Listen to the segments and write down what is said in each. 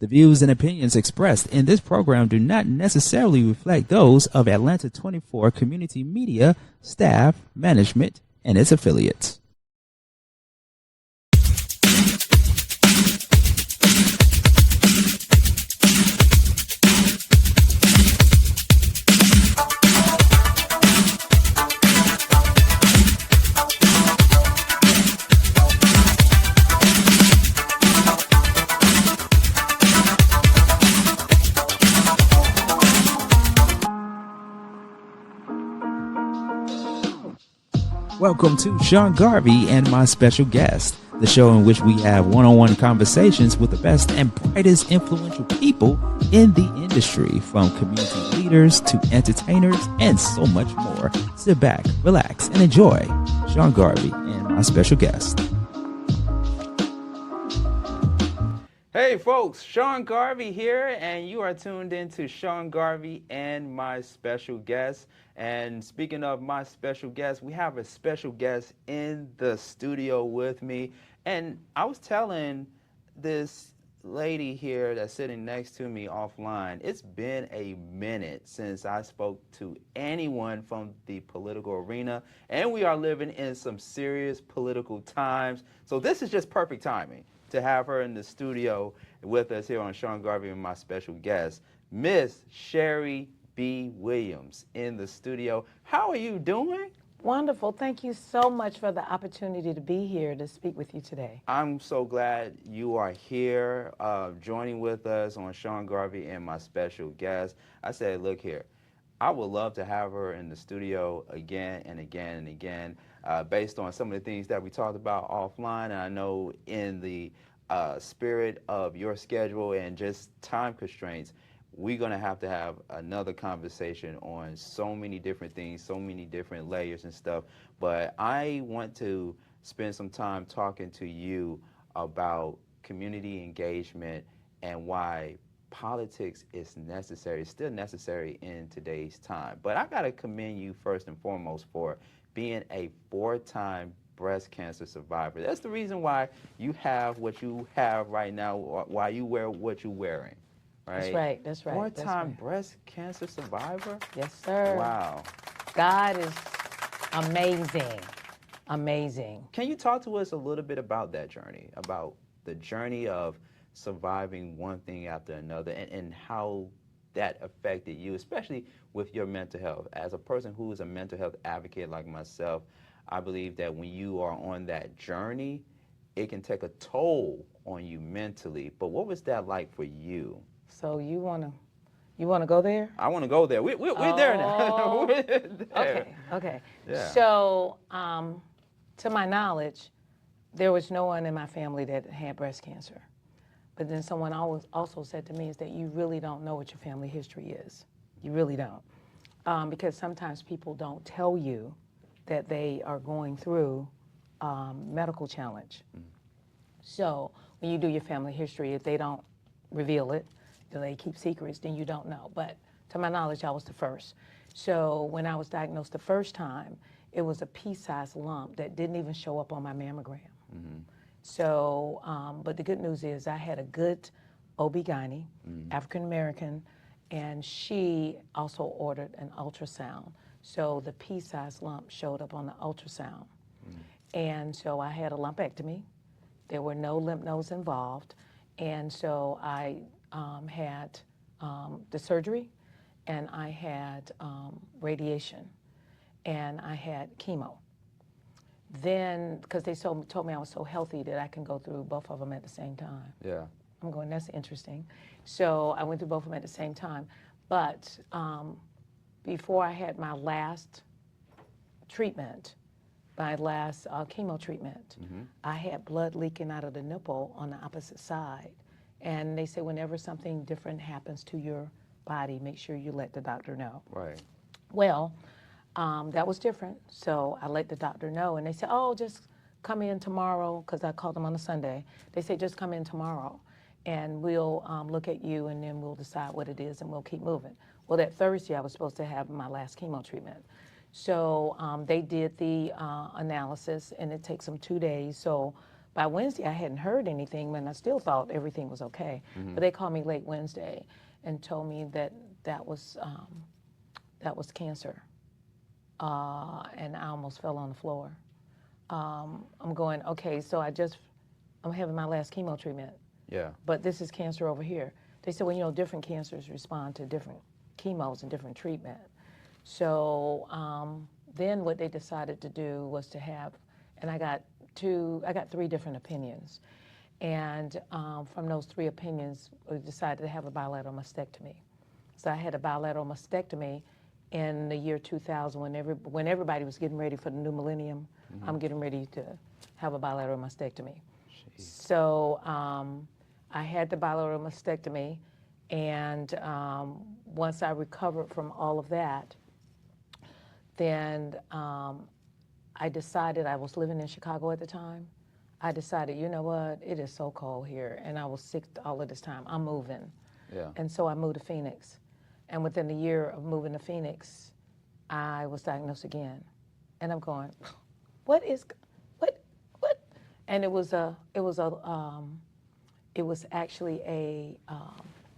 The views and opinions expressed in this program do not necessarily reflect those of Atlanta 24 Community Media, staff, management, and its affiliates. Welcome to Sean Garvey and My Special Guest, the show in which we have one-on-one conversations with the best and brightest influential people in the industry, from community leaders to entertainers and so much more. Sit back, relax, and enjoy Sean Garvey and My Special Guest. Hey folks, Sean Garvey here, and you are tuned in to Sean Garvey and My Special Guest. And speaking of my special guest, we have a special guest in the studio with me. And I was telling this lady here that's sitting next to me offline, it's been a minute since I spoke to anyone from the political arena, and we are living in some serious political times. So this is just perfect timing to have her in the studio with us here on Sean Garvey and My Special Guest, Miss Sherry B. Williams in the studio. How are you doing? Wonderful. Thank you so much for the opportunity to be here to speak with you today. I'm so glad you are here joining with us on Sean Garvey and My Special Guest. I said, look here, I would love to have her in the studio again and again and again based on some of the things that we talked about offline. And I know in the spirit of your schedule and just time constraints, we're going to have another conversation on so many different things, so many different layers and stuff. But I want to spend some time talking to you about community engagement and why politics is necessary, it's still necessary in today's time. But I got to commend you first and foremost for being a 4-time breast cancer survivor. That's the reason why you have what you have right now, why you wear what you're wearing. Right? That's right, that's right. 4-time breast cancer survivor? Yes, sir. Wow. God is amazing, amazing. Can you talk to us a little bit about that journey, about the journey of surviving one thing after another and how that affected you, especially with your mental health? As a person who is a mental health advocate like myself, I believe that when you are on that journey, it can take a toll on you mentally. But what was that like for you? So you wanna go there? I want to go there. We're there now. We're there. Okay. Yeah. So, to my knowledge, there was no one in my family that had breast cancer. But then someone also said to me is that you really don't know what your family history is. You really don't. Because sometimes people don't tell you that they are going through medical challenge. So when you do your family history, if they don't reveal it, they keep secrets, then you don't know. But to my knowledge, I was the first. So when I was diagnosed the first time, it was a pea-sized lump that didn't even show up on my mammogram. So, but the good news is I had a good OB-GYN, African-American, and she also ordered an ultrasound. So the pea-sized lump showed up on the ultrasound. And so I had a lumpectomy. There were no lymph nodes involved. And so I had the surgery, and I had radiation, and I had chemo. Then, because they told me I was so healthy that I can go through both of them at the same time. Yeah. I'm going, that's interesting. So I went through both of them at the same time. But before I had my last treatment, my last chemo treatment, I had blood leaking out of the nipple on the opposite side. And they say whenever something different happens to your body, make sure you let the doctor know. Right. Well, that was different. So I let the doctor know, and they said, oh, just come in tomorrow, because I called them on a Sunday. They said, just come in tomorrow, and we'll look at you, and then we'll decide what it is, and we'll keep moving. Well, that Thursday, I was supposed to have my last chemo treatment. So they did the analysis, and it takes them 2 days. So By Wednesday, I hadn't heard anything, and I still thought everything was okay. But they called me late Wednesday and told me that that was cancer, and I almost fell on the floor. I'm going, okay, so I'm having my last chemo treatment, Yeah. but this is cancer over here. They said, well, different cancers respond to different chemos and different treatment. So then what they decided to do was to have, and I got 3 different opinions. And from those 3 opinions, we decided to have a bilateral mastectomy. So I had a bilateral mastectomy in the year 2000 when everybody was getting ready for the new millennium. I'm getting ready to have a bilateral mastectomy. Jeez. So I had the bilateral mastectomy, and once I recovered from all of that, then I decided, I was living in Chicago at the time. I decided, you know what, it is so cold here, and I was sick all of this time. I'm moving. Yeah. And so I moved to Phoenix. And within a year of moving to Phoenix, I was diagnosed again. And I'm going, what? And it was actually a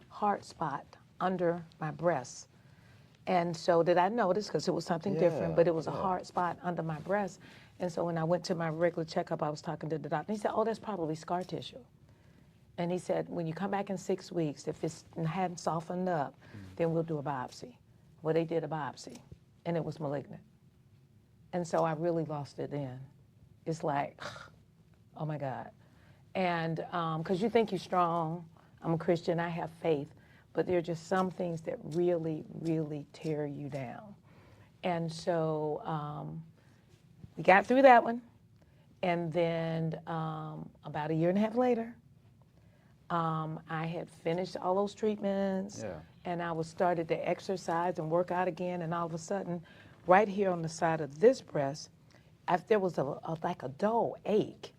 hard spot under my breast. And so did I notice, because it was something different, but it was a hard spot under my breast. And so when I went to my regular checkup, I was talking to the doctor. He said, oh, that's probably scar tissue. And he said, when you come back in 6 weeks, if it hadn't softened up, then we'll do a biopsy. Well, they did a biopsy, and it was malignant. And so I really lost it then. It's like, oh my God. And because you think you're strong, I'm a Christian, I have faith, but there are just some things that really, really tear you down. And so we got through that one. And then about 1.5 years later, I had finished all those treatments, and I was started to exercise and work out again, and all of a sudden, right here on the side of this breast, there was like a dull ache.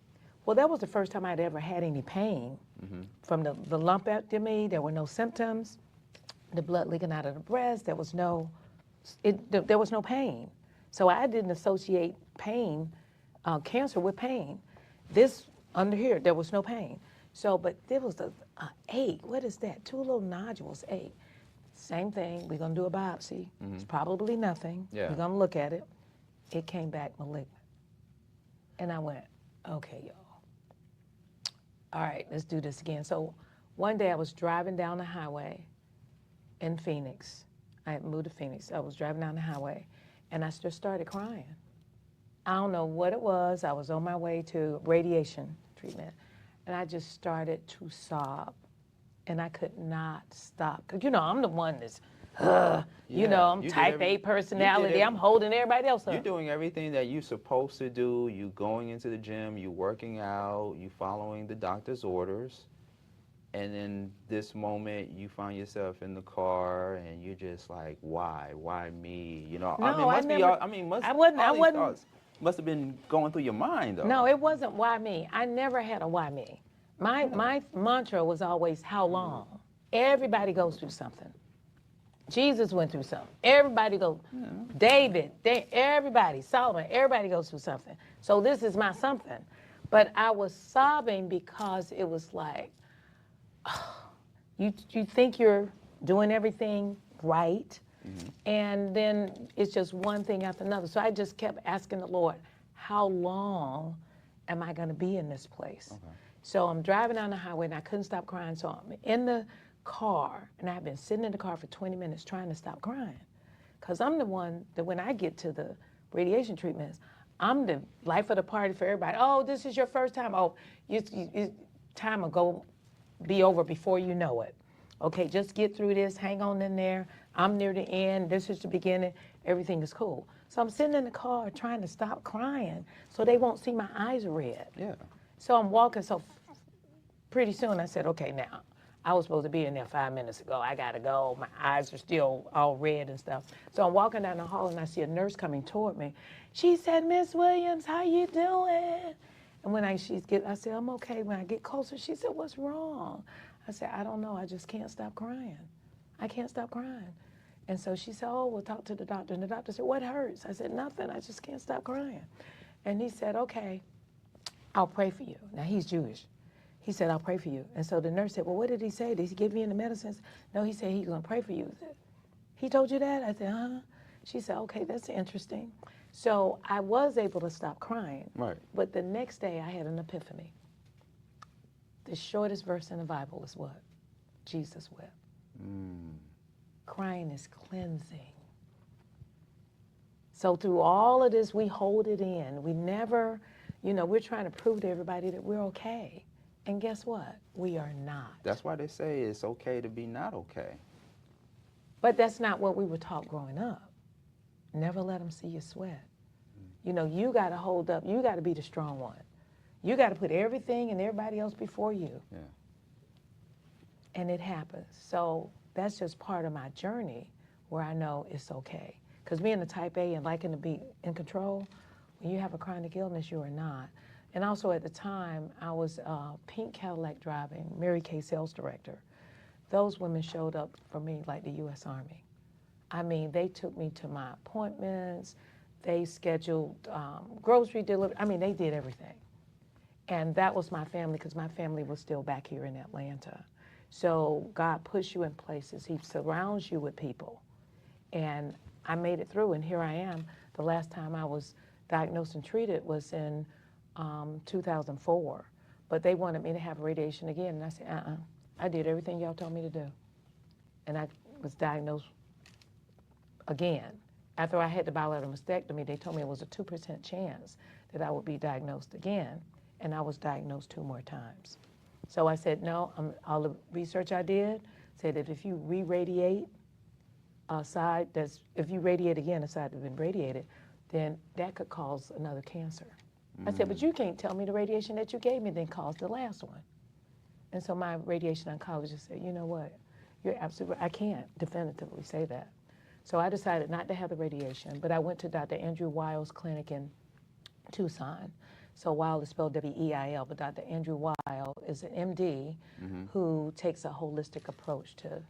Well, that was the first time I'd ever had any pain from the lumpectomy. There were no symptoms. The blood leaking out of the breast. There was no pain. So I didn't associate pain, cancer with pain. This under here, there was no pain. So, but there was a ache. What is that? 2 little nodules ache. Same thing. We're gonna do a biopsy. It's probably nothing. Yeah. We're gonna look at it. It came back malignant. And I went, okay, y'all. All right, let's do this again. So one day I was driving down the highway in Phoenix. I had moved to Phoenix. I was driving down the highway, and I just started crying. I don't know what it was. I was on my way to radiation treatment, and I just started to sob, and I could not stop. Because, I'm the one that's, I'm type A personality. I'm holding everybody else up. You're doing everything that you're supposed to do. You going into the gym, you working out, you following the doctor's orders. And in this moment, you find yourself in the car, and you're just like, why? Why me? No, thoughts must have been going through your mind, though. No, it wasn't why me. I never had a why me. My mantra was always, how long? Everybody goes through something. Jesus went through something. Everybody goes. David, everybody, Solomon, everybody goes through something. So this is my something. But I was sobbing because it was like, you think you're doing everything right, and then it's just one thing after another. So I just kept asking the Lord, how long am I going to be in this place? Okay. So I'm driving down the highway, and I couldn't stop crying. So I'm in the car, and I've been sitting in the car for 20 minutes trying to stop crying, because I'm the one that when I get to the radiation treatments, I'm the life of the party for everybody. Oh, this is your first time. Oh, time will go be over before you know it. Okay, just get through this, hang on in there. I'm near the end, this is the beginning, everything is cool. So I'm sitting in the car trying to stop crying so they won't see my eyes are red. Yeah. So I'm walking, so pretty soon I said, okay, now, I was supposed to be in there 5 minutes ago. I gotta go, my eyes are still all red and stuff. So I'm walking down the hall and I see a nurse coming toward me. She said, Miss Williams, how you doing? And when I said, I'm okay. When I get closer, she said, what's wrong? I said, I don't know, I just can't stop crying. I can't stop crying. And so she said, oh, we'll talk to the doctor. And the doctor said, what hurts? I said, nothing, I just can't stop crying. And he said, okay, I'll pray for you. Now, he's Jewish. He said, I'll pray for you. And so the nurse said, well, what did he say? Did he give me any medicines? No, he said he's going to pray for you. He told you that? I said, huh? She said, okay, that's interesting. So I was able to stop crying. Right. But the next day I had an epiphany. The shortest verse in the Bible is what? Jesus wept. Crying is cleansing. So through all of this, we hold it in. We never, we're trying to prove to everybody that we're okay. And guess what? We are not. That's why they say it's okay to be not okay. But that's not what we were taught growing up. Never let them see you sweat. You got to hold up. You got to be the strong one. You got to put everything and everybody else before you. Yeah. And it happens. So that's just part of my journey where I know it's okay. Because being a type A and liking to be in control, when you have a chronic illness, you are not. And also at the time, I was pink Cadillac driving, Mary Kay sales director. Those women showed up for me like the U.S. Army. I mean, they took me to my appointments. They scheduled grocery delivery. I mean, they did everything. And that was my family because my family was still back here in Atlanta. So God puts you in places. He surrounds you with people. And I made it through, and here I am. The last time I was diagnosed and treated was in 2004. But they wanted me to have radiation again, and I said, I did everything y'all told me to do. And I was diagnosed again. After I had the bilateral mastectomy, they told me it was a 2% chance that I would be diagnosed again, and I was diagnosed 2 more times. So I said, no, all the research I did said that if you re-radiate a side if you radiate again a side that's been radiated, then that could cause another cancer. I said, but you can't tell me the radiation that you gave me then caused the last one. And so my radiation oncologist said, you know what, you're absolutely right. I can't definitively say that. So I decided not to have the radiation, but I went to Dr. Andrew Weil's clinic in Tucson. So Weil is spelled W-E-I-L, but Dr. Andrew Weil is an MD who takes a holistic approach to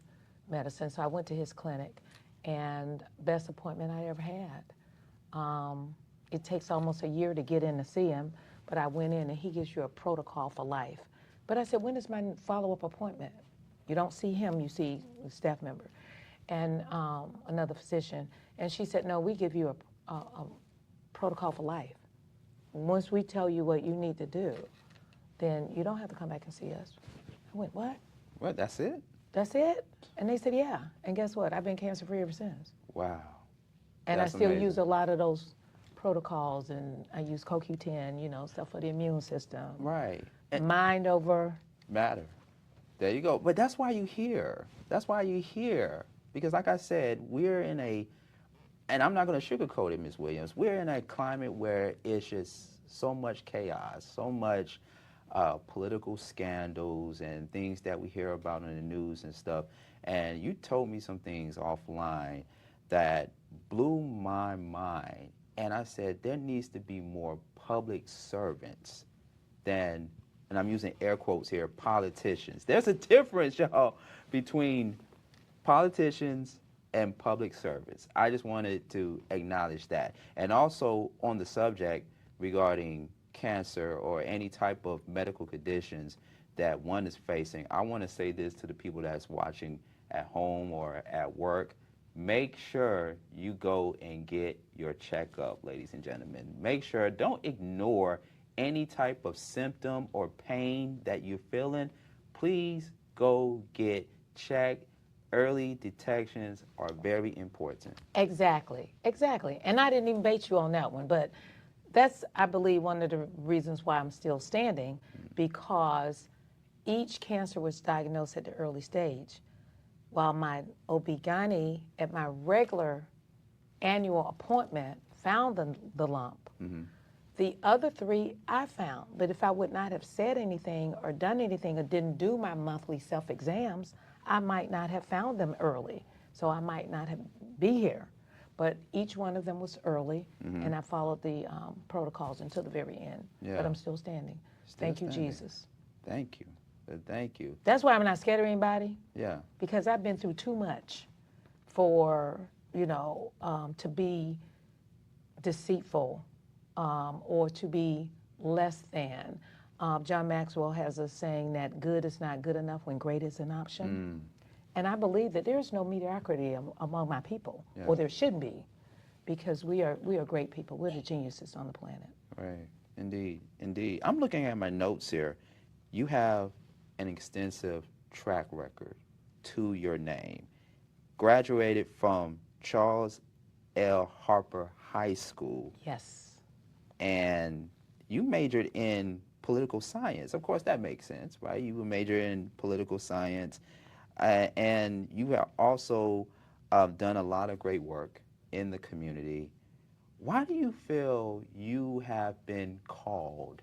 medicine. So I went to his clinic, and best appointment I ever had. It takes almost a year to get in to see him, but I went in and he gives you a protocol for life. But I said, when is my follow-up appointment? You don't see him, you see a staff member and another physician. And she said, no, we give you a protocol for life. Once we tell you what you need to do, then you don't have to come back and see us. I went, what? What, that's it? That's it? And they said, yeah. And guess what? I've been cancer-free ever since. Wow. And That's I still amazing. use a lot of those protocols, and I use CoQ10, stuff for the immune system. Right. Mind over Matter. There you go. But that's why you're here. That's why you're here. Because like I said, we're in and I'm not going to sugarcoat it, Ms. Williams, we're in a climate where it's just so much chaos, so much political scandals and things that we hear about in the news and stuff. And you told me some things offline that blew my mind. And I said, there needs to be more public servants than, and I'm using air quotes here, politicians. There's a difference, y'all, between politicians and public servants. I just wanted to acknowledge that. And also on the subject regarding cancer or any type of medical conditions that one is facing, I want to say this to the people that's watching at home or at work. Make sure you go and get your checkup, ladies and gentlemen. Make sure, don't ignore any type of symptom or pain that you're feeling. Please go get checked. Early detections are very important. Exactly. And I didn't even bait you on that one, but that's, I believe, one of the reasons why I'm still standing, because each cancer was diagnosed at the early stage, while my OB-GYN at my regular annual appointment found the lump. The other 3 I found, but if I would not have said anything or done anything or didn't do my monthly self-exams, I might not have found them early. So I might not have be here. But each one of them was early, and I followed the protocols until the very end. Yeah. But I'm still standing. Thank you, Jesus. Thank you. Thank you. That's why I'm not scared of anybody. Yeah. Because I've been through too much for, to be deceitful or to be less than. John Maxwell has a saying that good is not good enough when great is an option. And I believe that there's no mediocrity among my people, or there shouldn't be, because we are great people. We're the geniuses on the planet. Right. Indeed. Indeed. I'm looking at my notes here. You have an extensive track record to your name. Graduated from Charles L. Harper High School. Yes. And you majored in political science. Of course, that makes sense, right? You would major in political science. And you have also done a lot of great work in the community. Why do you feel you have been called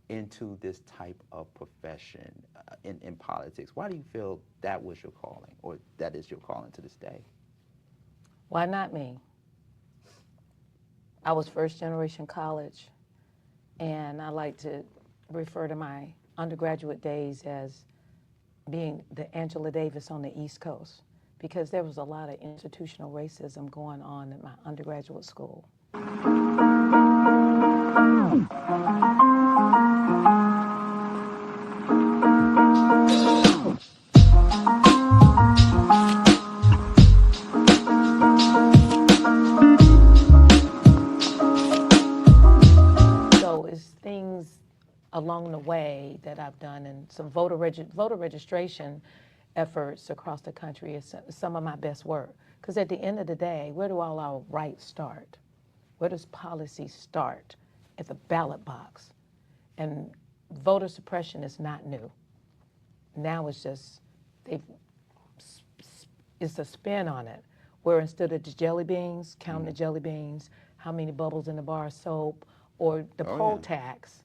into this type of profession in politics? Why do you feel that was your calling, or that is your calling to this day? Why not me? I was first generation college, and I like to refer to my undergraduate days as being the Angela Davis on the East Coast, because there was a lot of institutional racism going on at my undergraduate school. So it's things along the way that I've done, and some voter registration efforts across the country is some of my best work. Because at the end of the day, where do all our rights start? Where does policy start? At the ballot box. And voter suppression is not new. Now it's just, it's a spin on it, where instead of the jelly beans, counting the jelly beans, how many bubbles in the bar of soap, or the poll tax,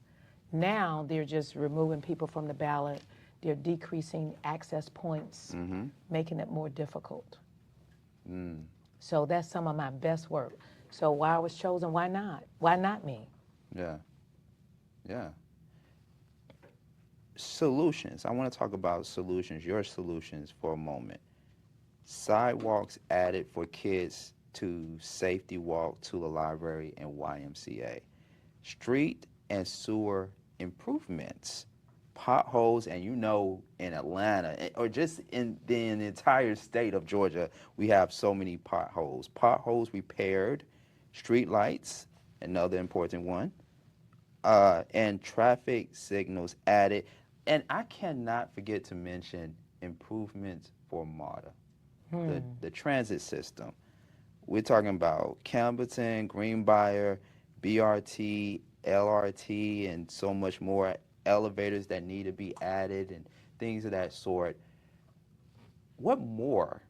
now they're just removing people from the ballot. They're decreasing access points, making it more difficult. So that's some of my best work. So why I was chosen, why not? Why not me? Yeah. Yeah. Solutions. I want to talk about solutions, your solutions for a moment. Sidewalks added for kids to safety walk to the library and YMCA. Street and sewer improvements. Potholes, and in Atlanta, or just in the entire state of Georgia, we have so many potholes. Potholes repaired, street lights, another important one, and traffic signals added. And I cannot forget to mention improvements for MARTA, the transit system. We're talking about Campbellton, Greenbrier, BRT, LRT, and so much more, elevators that need to be added and things of that sort. What more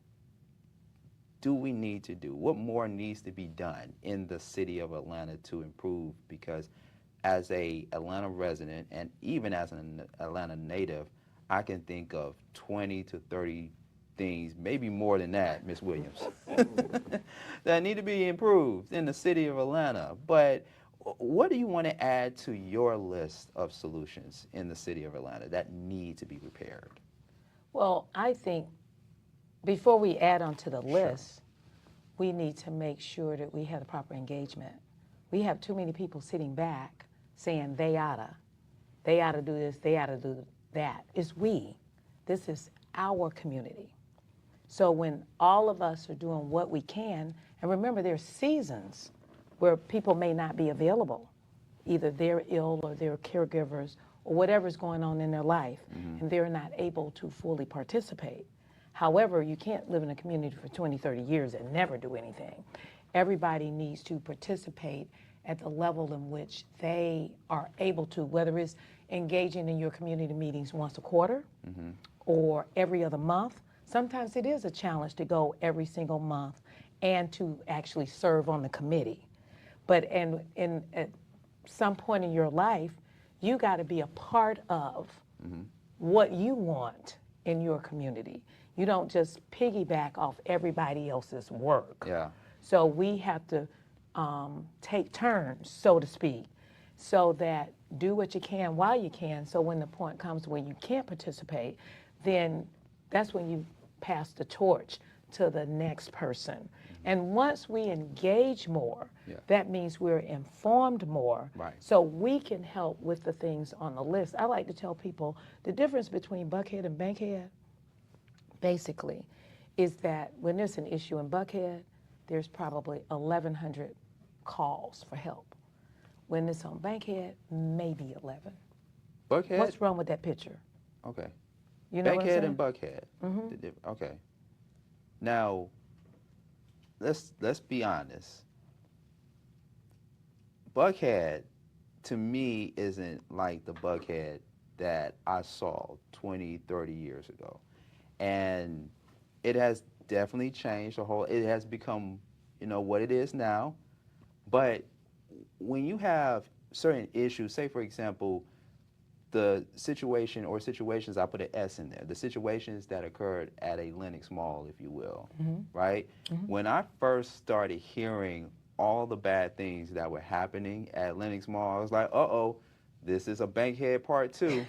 do we need to do? What more needs to be done in the city of Atlanta to improve? Because as a Atlanta resident, and even as an Atlanta native, I can think of 20 to 30 things, maybe more than that, Ms. Williams, that need to be improved in the city of Atlanta. But what do you want to add to your list of solutions in the city of Atlanta that need to be repaired? Well, I think before we add on to the list, we need to make sure that we have the proper engagement. We have too many people sitting back saying they oughta do this, they oughta do that. It's we. This is our community. So when all of us are doing what we can, and remember there's seasons where people may not be available. Either they're ill or they're caregivers or whatever's going on in their life, and they're not able to fully participate. However, you can't live in a community for 20, 30 years and never do anything. Everybody needs to participate at the level in which they are able to, whether it's engaging in your community meetings once a quarter or every other month. Sometimes it is a challenge to go every single month and to actually serve on the committee. But at some point in your life, you got to be a part of what you want in your community. You don't just piggyback off everybody else's work. Yeah. So we have to take turns, so to speak, so that do what you can while you can, so when the point comes where you can't participate, then that's when you pass the torch to the next person. And once we engage more, Yeah. that means we're informed more. Right. So we can help with the things on the list. I like to tell people the difference between Buckhead and Bankhead, basically, is that when there's an issue in Buckhead, there's probably 1,100 calls for help. When it's on Bankhead, maybe 11. Buckhead? What's wrong with that picture? Okay. You know what I'm Bankhead saying? and Buckhead. Mhm. Okay. Now, let's be honest. Buckhead, to me, isn't like the Buckhead that I saw 20, 30 years ago. And it has definitely changed it has become, what it is now. But when you have certain issues, say for example, the situation or situations, I put an S in there, the situations that occurred at a Lenox Mall, if you will, right? When I first started hearing all the bad things that were happening at Lenox Mall, I was like, uh-oh, this is a Bankhead part 2.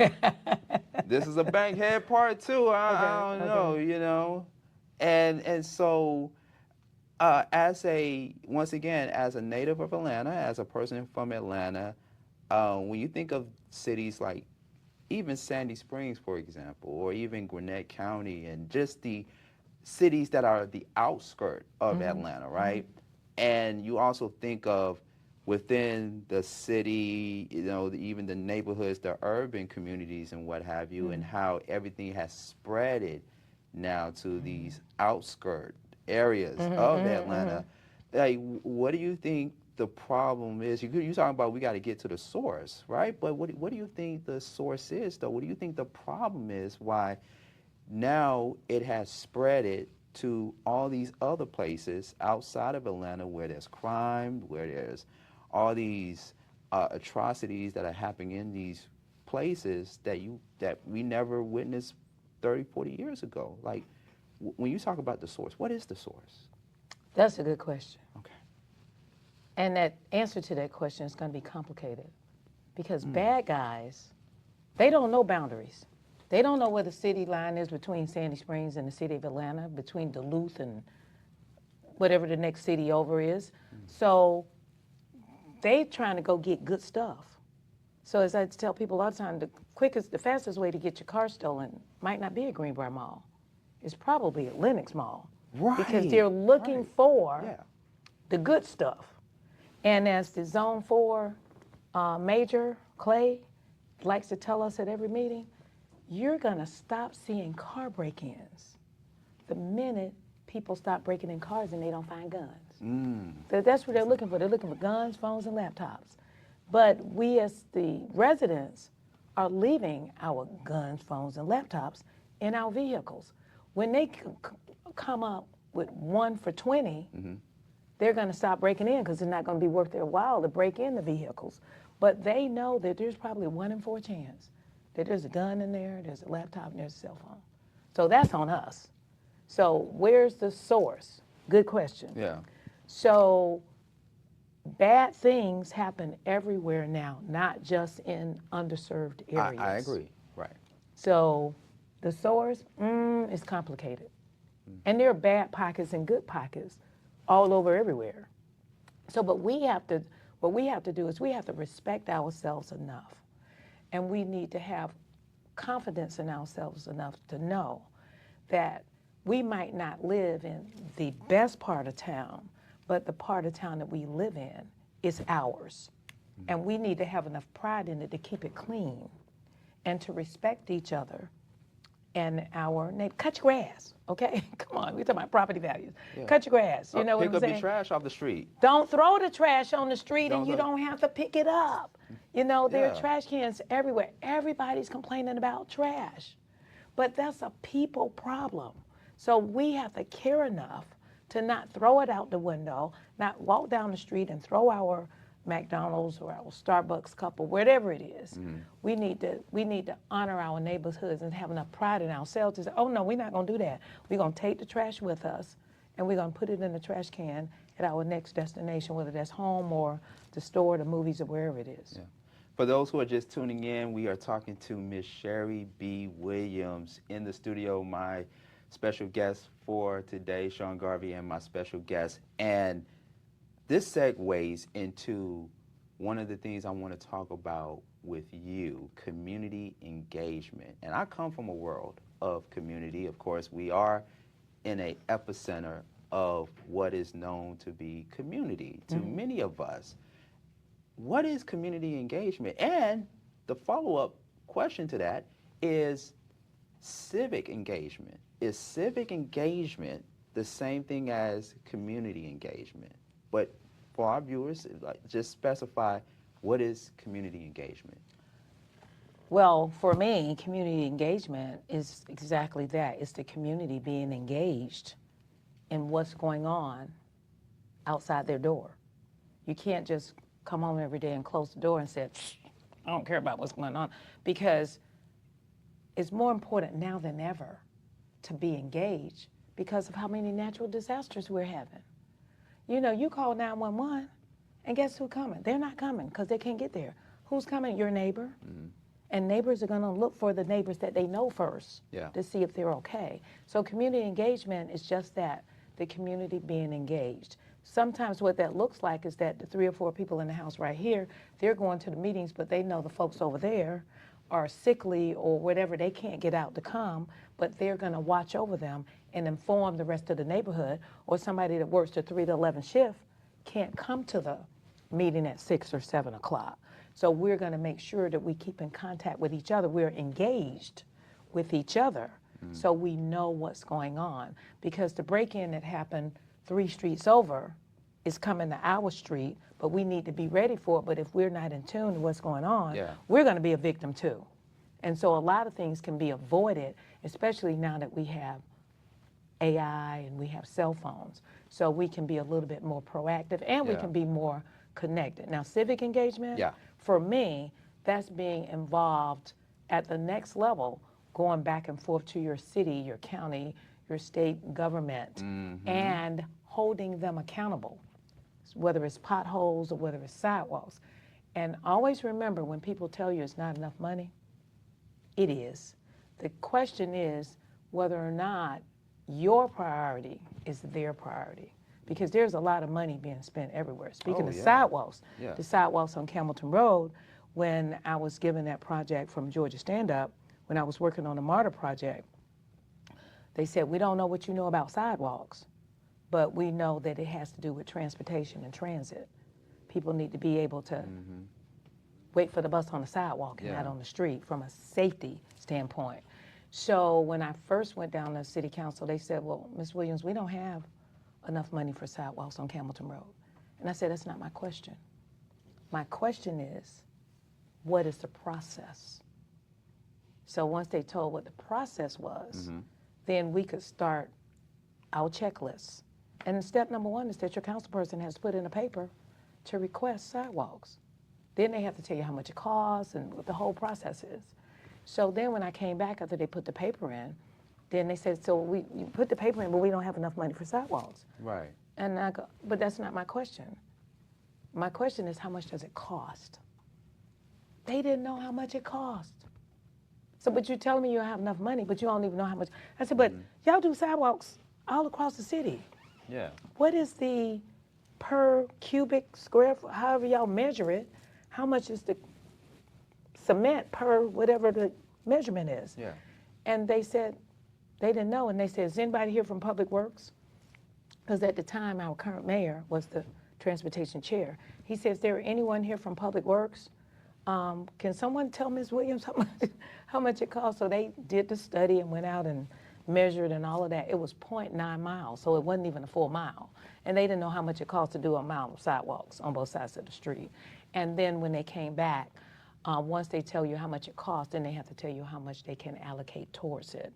This is a Bankhead part 2. I don't know, And so once again, as a native of Atlanta, as a person from Atlanta, when you think of cities like even Sandy Springs, for example, or even Gwinnett County, and just the cities that are the outskirt of Atlanta, right? And you also think of within the city, even the neighborhoods, the urban communities and what have you, and how everything has spreaded now to these outskirt areas of Atlanta. Like, what do you think the problem is? You're talking about we got to get to the source, right? But what do you think the source is, though? What do you think the problem is? Why now it has spread it to all these other places outside of Atlanta where there's crime, where there's all these atrocities that are happening in these places that we never witnessed 30, 40 years ago. Like, when you talk about the source, what is the source? That's a good question. Okay. And that answer to that question is going to be complicated because bad guys, they don't know boundaries. They don't know where the city line is between Sandy Springs and the city of Atlanta, between Duluth and whatever the next city over is. So they trying to go get good stuff. So as I tell people all the time, the fastest way to get your car stolen might not be at Greenbrier Mall. It's probably at Lenox Mall. Right. Because they're looking for the good stuff. And as the Zone 4 Major Clay likes to tell us at every meeting, you're going to stop seeing car break-ins the minute people stop breaking in cars and they don't find guns. So that's what they're looking for. They're looking for guns, phones, and laptops. But we as the residents are leaving our guns, phones, and laptops in our vehicles. When they come up with 1 for 20, they're going to stop breaking in because it's not going to be worth their while to break in the vehicles. But they know that there's probably 1 in 4 chance that there's a gun in there, there's a laptop, and there's a cell phone. So that's on us. So where's the source? Good question. Yeah. So bad things happen everywhere now, not just in underserved areas. I agree. Right. So the source is complicated. And there are bad pockets and good pockets all over everywhere. So what we have to do is we have to respect ourselves enough. And we need to have confidence in ourselves enough to know that we might not live in the best part of town, but the part of town that we live in is ours. And we need to have enough pride in it to keep it clean and to respect each other and our neighbor. Cut your grass, okay? Come on, we're talking about property values. Yeah. Cut your grass, you know what I'm saying? Pick up your trash off the street. Don't throw the trash on the street and you don't have to pick it up. You know, there are trash cans everywhere. Everybody's complaining about trash. But that's a people problem. So we have to care enough to not throw it out the window, not walk down the street and throw our McDonald's or our Starbucks cup or whatever it is. We need to honor our neighborhoods and have enough pride in ourselves to say, oh no, we're not gonna do that. We're gonna take the trash with us and we're gonna put it in the trash can at our next destination, whether that's home or the store, the movies, or wherever it is. Yeah. For those who are just tuning in, we are talking to Miss Sherry B. Williams in the studio, my special guest for today, Sean Garvey, and my special guest. And this segues into one of the things I want to talk about with you, community engagement. And I come from a world of community. Of course, we are in a epicenter of what is known to be community to many of us. What is community engagement? And the follow-up question to that is civic engagement. Is civic engagement the same thing as community engagement? But for our viewers, just specify, what is community engagement? Well, for me, community engagement is exactly that. It's the community being engaged in what's going on outside their door. You can't just come home every day and close the door and say, I don't care about what's going on, because it's more important now than ever to be engaged because of how many natural disasters we're having. You know, you call 911 and guess who's coming? They're not coming because they can't get there. Who's coming? Your neighbor. And neighbors are going to look for the neighbors that they know first to see if they're okay. So community engagement is just that, the community being engaged. Sometimes what that looks like is that the 3 or 4 people in the house right here, they're going to the meetings, but they know the folks over there are sickly or whatever, they can't get out to come, but they're going to watch over them and inform the rest of the neighborhood. Or somebody that works the 3 to 11 shift can't come to the meeting at 6 or 7 o'clock. So we're going to make sure that we keep in contact with each other. We're engaged with each other so we know what's going on. Because the break-in that happened 3 streets over is coming to our street, but we need to be ready for it. But if we're not in tune to what's going on, we're going to be a victim too. And so a lot of things can be avoided, especially now that we have AI and we have cell phones. So we can be a little bit more proactive and we can be more connected. Now, civic engagement, for me, that's being involved at the next level, going back and forth to your city, your county, your state government, and holding them accountable, whether it's potholes or whether it's sidewalks. And always remember, when people tell you it's not enough money, it is. The question is whether or not your priority is their priority. Because there's a lot of money being spent everywhere. Speaking of sidewalks, the sidewalks on Campbellton Road, when I was given that project from Georgia Stand Up, when I was working on the MARTA project, they said, we don't know what you know about sidewalks, but we know that it has to do with transportation and transit. People need to be able to wait for the bus on the sidewalk and not on the street from a safety standpoint. So when I first went down to City Council, they said, well, Ms. Williams, we don't have enough money for sidewalks on Campbellton Road. And I said, that's not my question. My question is, what is the process? So once they told what the process was, then we could start our checklist. And step number 1 is that your council person has to put in a paper to request sidewalks. Then they have to tell you how much it costs and what the whole process is. So then when I came back after they put the paper in, then they said, so you put the paper in, but we don't have enough money for sidewalks. Right. And I go, but that's not my question. My question is, how much does it cost? They didn't know how much it cost. So, but you're telling me you don't have enough money, but you don't even know how much. I said, but y'all do sidewalks all across the city. Yeah. What is the per cubic square foot, however y'all measure it, how much is the cement per whatever the measurement is? Yeah. And they said, they didn't know, and they said, is anybody here from Public Works? Because at the time, our current mayor was the transportation chair. He said, is there anyone here from Public Works? Can someone tell Ms. Williams how much it costs? So they did the study and went out and measured and all of that. It was 0.9 miles, so it wasn't even a full mile. And they didn't know how much it cost to do a mile of sidewalks on both sides of the street. And then when they came back, once they tell you how much it costs, then they have to tell you how much they can allocate towards it.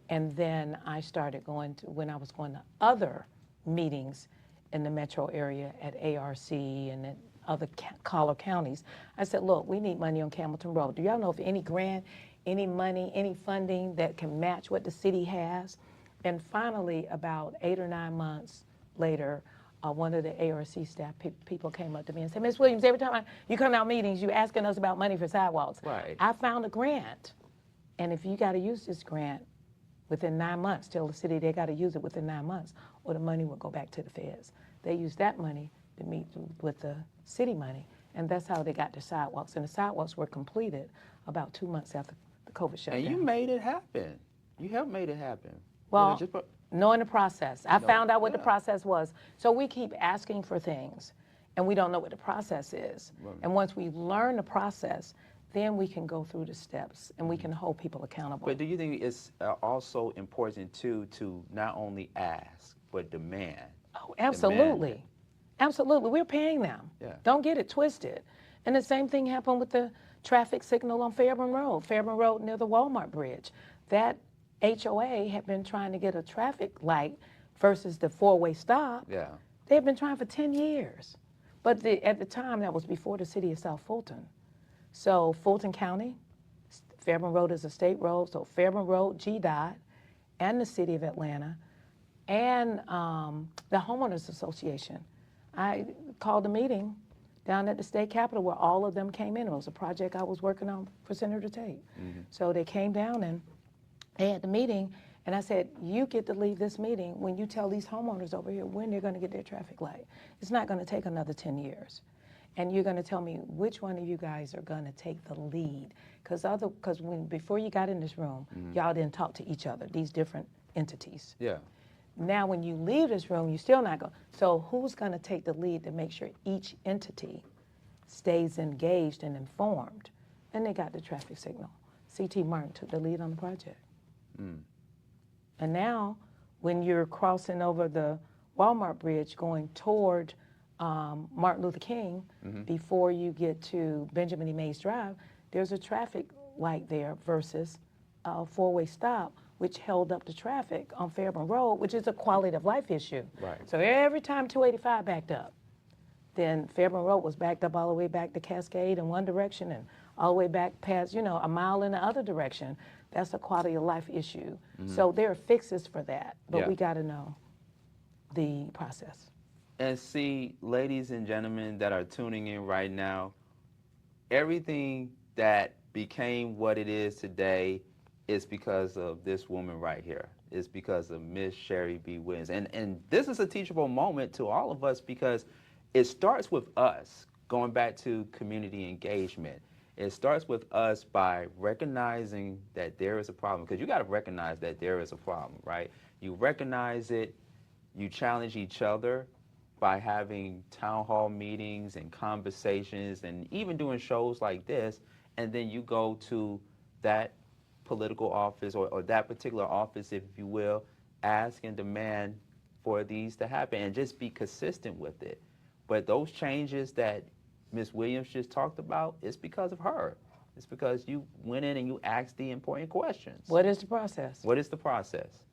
And then I started going to, when I was going to other meetings in the metro area at ARC and at other collar counties, I said, look, we need money on Campbellton Road. Do y'all know of any grant, any money, any funding that can match what the city has? And finally, about 8 or 9 months later, one of the ARC staff people came up to me and said, Ms. Williams, every time you come to our meetings, you're asking us about money for sidewalks. Right. I found a grant, and if you got to use this grant, within 9 months, tell the city they got to use it within 9 months, or the money would go back to the feds. They used that money to meet with the city money, and that's how they got the sidewalks. And the sidewalks were completed about 2 months after the COVID shutdown. And you made it happen. You have made it happen. Well, just knowing the process. I found out what the process was. So we keep asking for things, and we don't know what the process is. Right. And once we learn the process, then we can go through the steps, and we can hold people accountable. But do you think it's also important, too, to not only ask, but demand? Oh, absolutely. Demand. Absolutely. We're paying them. Yeah. Don't get it twisted. And the same thing happened with the traffic signal on Fairburn Road near the Walmart bridge. That HOA had been trying to get a traffic light versus the four-way stop. Yeah. They had been trying for 10 years. But at the time, that was before the city of South Fulton. So Fulton County, Fairburn Road is a state road, so Fairburn Road, GDOT, and the city of Atlanta, and the Homeowners Association. I called a meeting down at the state capitol where all of them came in. It was a project I was working on for Senator Tate. Mm-hmm. So they came down and they had the meeting, and I said, you get to leave this meeting when you tell these homeowners over here when they're going to get their traffic light. It's not going to take another 10 years. And you're going to tell me which one of you guys are going to take the lead. Because before you got in this room, y'all didn't talk to each other, these different entities. Yeah. Now when you leave this room, you're still not going. So who's going to take the lead to make sure each entity stays engaged and informed? And they got the traffic signal. C.T. Martin took the lead on the project. And now when you're crossing over the Walmart bridge going toward Martin Luther King, before you get to Benjamin E. Mays Drive, there's a traffic light there versus a four-way stop, which held up the traffic on Fairburn Road, which is a quality of life issue. Right. So every time 285 backed up, then Fairburn Road was backed up all the way back to Cascade in one direction and all the way back past, a mile in the other direction. That's a quality of life issue. So there are fixes for that, but we got to know the process. And see, ladies and gentlemen that are tuning in right now, everything that became what it is today is because of this woman right here. It's because of Miss Sherry B. Williams. And this is a teachable moment to all of us because it starts with us, going back to community engagement. It starts with us by recognizing that there is a problem, because you got to recognize that there is a problem, right? You recognize it, you challenge each other by having town hall meetings and conversations and even doing shows like this, and then you go to that political office or that particular office, if you will, ask and demand for these to happen and just be consistent with it. But those changes that Ms. Williams just talked about, it's because of her. It's because you went in and you asked the important questions. What is the process? What is the process?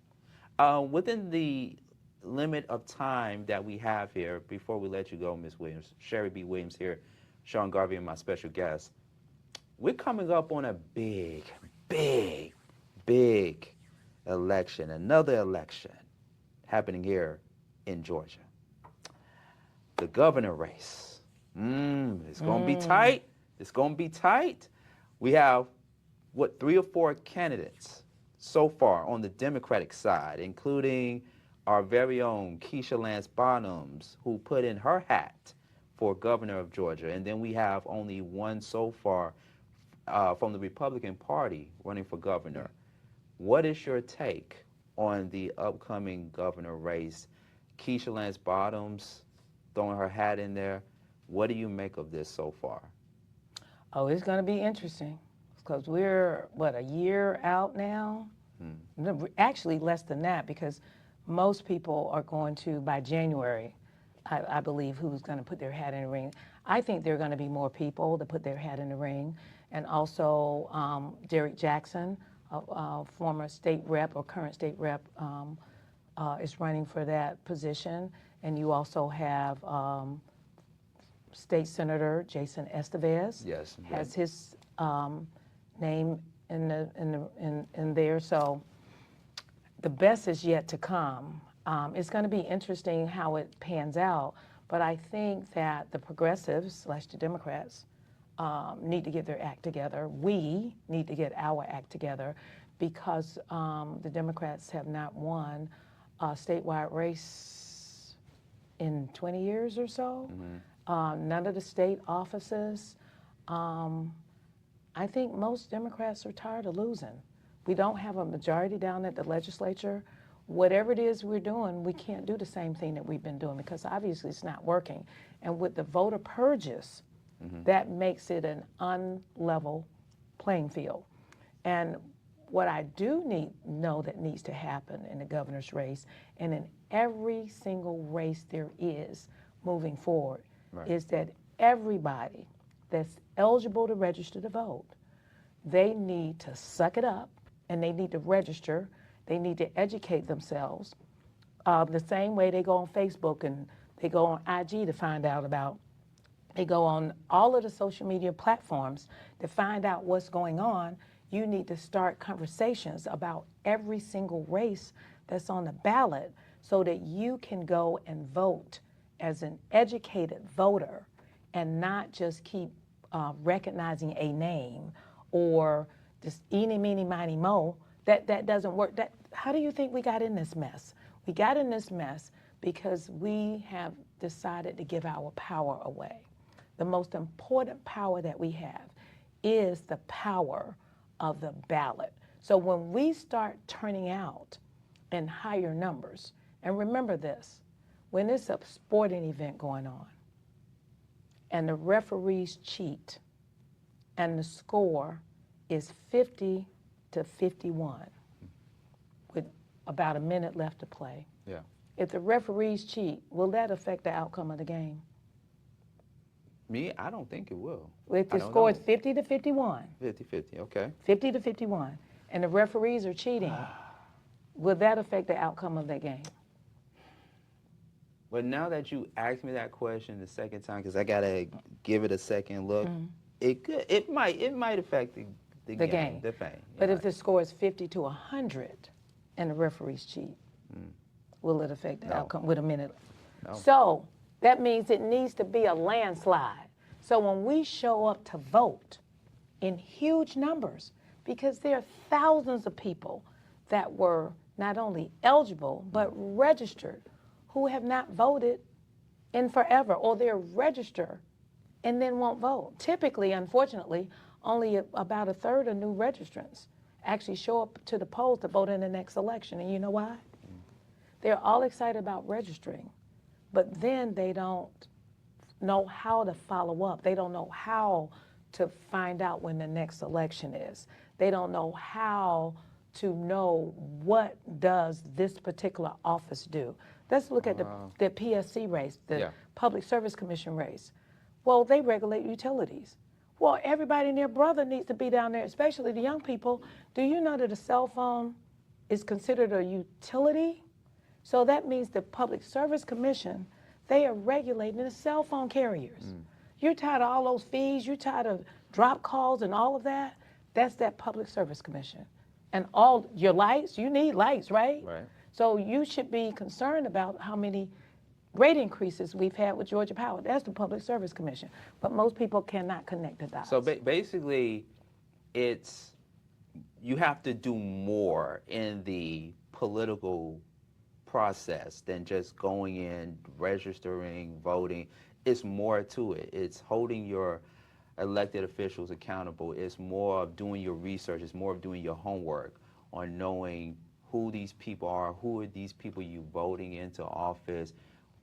Within the limit of time that we have here, before we let you go, Ms. Williams, Sherry B. Williams here, Sean Garvey and my special guest, we're coming up on a big election, another election happening here in Georgia. The governor race. It's going to be tight. It's going to be tight. We have, 3 or 4 candidates so far on the Democratic side, including our very own Keisha Lance Bottoms, who put in her hat for governor of Georgia. And then we have only one so far from the Republican Party running for governor. What is your take on the upcoming governor race? Keisha Lance Bottoms throwing her hat in there. What do you make of this so far? Oh, it's going to be interesting because we're, a year out now? Actually, less than that, because most people are going to, by January, I believe, who's going to put their hat in the ring. I think there are going to be more people that put their hat in the ring. And also Derek Jackson, a former state rep or current state rep, is running for that position. And you also have State Senator Jason Estevez. Yes. Has his name in there. So the best is yet to come. It's going to be interesting how it pans out, but I think that the progressives / the Democrats need to get their act together. We need to get our act together because the Democrats have not won a statewide race in 20 years or so. None of the state offices. I think most Democrats are tired of losing. We don't have a majority down at the legislature. Whatever it is we're doing, we can't do the same thing that we've been doing because obviously it's not working. And with the voter purges, that makes it an unlevel playing field. And what I do know that needs to happen in the governor's race and in every single race there is moving forward is that everybody that's eligible to register to vote, they need to suck it up and they need to register. They need to educate themselves the same way they go on Facebook and they go on IG to find out about. They go on all of the social media platforms to find out what's going on. You need to start conversations about every single race that's on the ballot so that you can go and vote as an educated voter and not just keep recognizing a name or just eeny, meeny, miny, mo. That doesn't work. How do you think we got in this mess? We got in this mess because we have decided to give our power away. The most important power that we have is the power of the ballot. So when we start turning out in higher numbers, and remember this, when it's a sporting event going on and the referees cheat and the score is 50 to 51 with about a minute left to play. Yeah. If the referees cheat, will that affect the outcome of the game? Me, I don't think it will. If the score is 50 to 51. 50-50, okay. 50 to 51, and the referees are cheating, will that affect the outcome of that game? But now that you asked me that question the second time, because I gotta give it a second look, it might affect the game. The fame. But if the score is 50 to 100 and the referees cheat, will it affect the outcome with a minute? No. So that means it needs to be a landslide. So when we show up to vote in huge numbers, because there are thousands of people that were not only eligible, but registered who have not voted in forever, or they're registered and then won't vote. Typically, unfortunately, only about a third of new registrants actually show up to the polls to vote in the next election. And you know why? They're all excited about registering, but then they don't know how to follow up. They don't know how to find out when the next election is. They don't know how to know what does this particular office do. Let's look at the PSC race, the Public Service Commission race. Well, they regulate utilities. Well, everybody and their brother needs to be down there, especially the young people. Do you know that a cell phone is considered a utility? So that means the Public Service Commission, they are regulating the cell phone carriers. You're tired of all those fees, you're tired of drop calls and all of that? That's that Public Service Commission. And all your lights, you need lights, right? Right. So you should be concerned about how many rate increases we've had with Georgia Power. That's the Public Service Commission. But most people cannot connect the dots. So basically, you have to do more in the political process than just going in, registering, voting. It's more to it. It's holding your elected officials accountable. It's more of doing your research. It's more of doing your homework on knowing who these people are, who are these people you voting into office,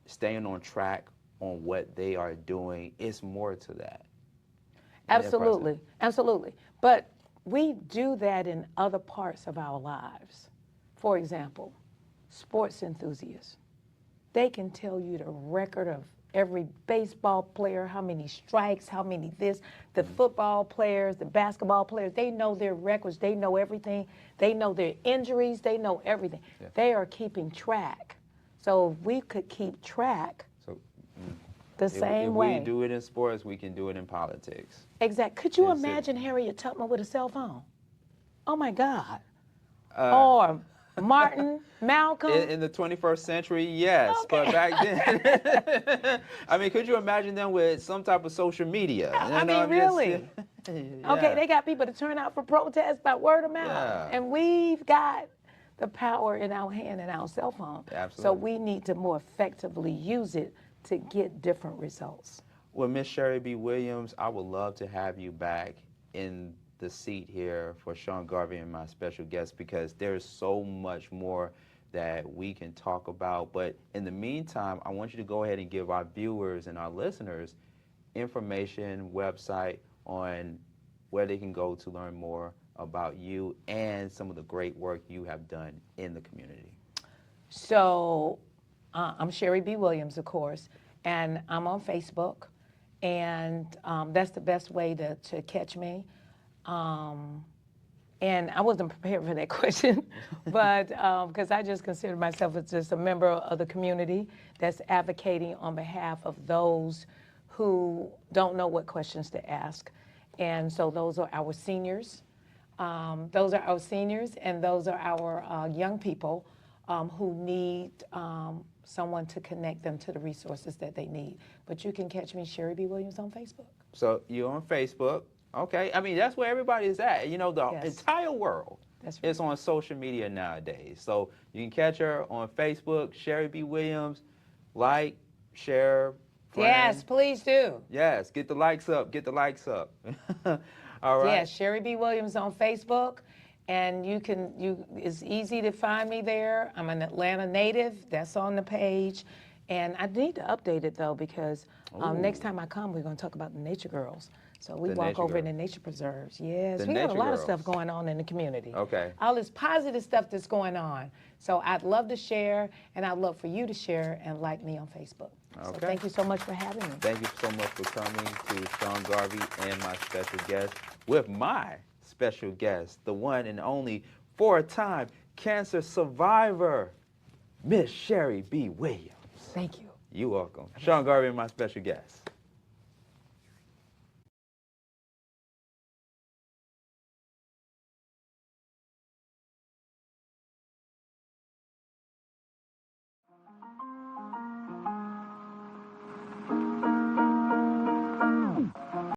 staying on track on what they are doing. It's more to that. Absolutely, absolutely. But we do that in other parts of our lives. For example, sports enthusiasts. They can tell you the record of every baseball player, how many strikes, how many this, the football players, the basketball players, they know their records, they know everything, they know their injuries, they know everything. Yeah. They are keeping track. So if we could keep track the same way. If we do it in sports, we can do it in politics. Exactly. Could you imagine Harriet Tubman with a cell phone? Oh my God. Or Martin, Malcolm. In the 21st century, yes, but back then, I mean, could you imagine them with some type of social media? I mean, really? Okay, they got people to turn out for protests by word of mouth. Yeah. And we've got the power in our hand and our cell phone. Absolutely. So we need to more effectively use it to get different results. Well, Miss Sherry B. Williams, I would love to have you back in the seat here for Sean Garvey and my special guest, because there's so much more that we can talk about. But in the meantime, I want you to go ahead and give our viewers and our listeners information, website on where they can go to learn more about you and some of the great work you have done in the community. So I'm Sherry B. Williams, of course, and I'm on Facebook, and that's the best way to catch me. And I wasn't prepared for that question, but because I just consider myself as just a member of the community that's advocating on behalf of those who don't know what questions to ask. And so those are our seniors. And those are our young people who need someone to connect them to the resources that they need. But you can catch me, Sherry B. Williams, on Facebook. So you're on Facebook. Okay. I mean, that's where everybody is at. You know, the entire world is on social media nowadays. So you can catch her on Facebook, Sherry B. Williams. Like, share, friend. Yes, please do. Yes, get the likes up. Get the likes up. All right. Yes, Sherry B. Williams on Facebook. And it's easy to find me there. I'm an Atlanta native. That's on the page. And I need to update it, though, because next time I come, we're going to talk about the Nature Girls. So we walk over in the nature preserves. Yes, we got a lot of stuff going on in the community. Okay. All this positive stuff that's going on. So I'd love to share, and I'd love for you to share and like me on Facebook. Okay. So thank you so much for having me. Thank you so much for coming to Sean Garvey and my special guest, with my special guest, the one and only four-time cancer survivor, Miss Sherry B. Williams. Thank you. You're welcome. Sean Garvey and my special guest.